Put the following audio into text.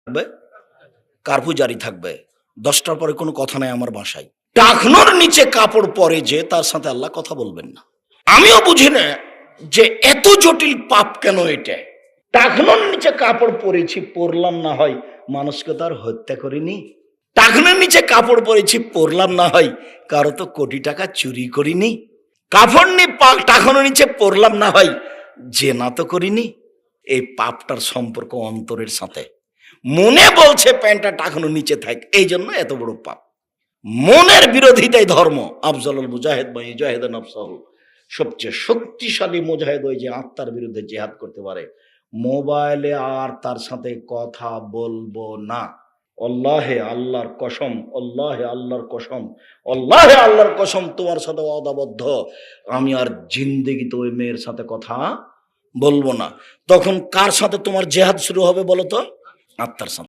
থাকবে, কারফিউ জারি থাকবে। 10টার পরে কোনো কথা নাই আমার বাসায়। টাকনোর নিচে কাপড় পরে যে তার সাথে আল্লাহ কথা বলবেন না। আমিও বুঝি না যে এত জটিল পাপ কেন এটা। টাকনোর নিচে কাপড় পরেছি, পরলাম না হয় মানুষকে তো আর হত্যা করিনি। টাকনোর নিচে কাপড় পরেছি, পরলাম না হয় কারো তো কোটি টাকা চুরি করিনি। কাপড় নিয়ে টাকনোর নিচে পরলাম না হয় জেনা তো করিনি। এই পাপটার সম্পর্ক অন্তরের সাথে। মনে বলছে প্যান্টটা টাকানোর নিচে থাক, এই জন্য এত বড় পাপ। মনের বিরোধিতাই ধর্ম। আফজালুল মুজাহিদ বা ইজাহিদ নফসাহু, সবচেয়ে শক্তিশালী মুজাহিদ ওই যে আত্মার বিরুদ্ধে জিহাদ করতে পারে। মোবাইলে আর তার সাথে কথা বলবো না। আল্লাহে আল্লাহর কসম, আল্লাহে আল্লাহর কসম, আল্লাহে আল্লাহর কসম, তোমার সাথে অদাবদ্ধ, আমি আর জিন্দেগিতে ওই মেয়ের সাথে কথা বলবো না। তখন কার সাথে তোমার জেহাদ শুরু হবে বলো তো? আত্মার সাথে।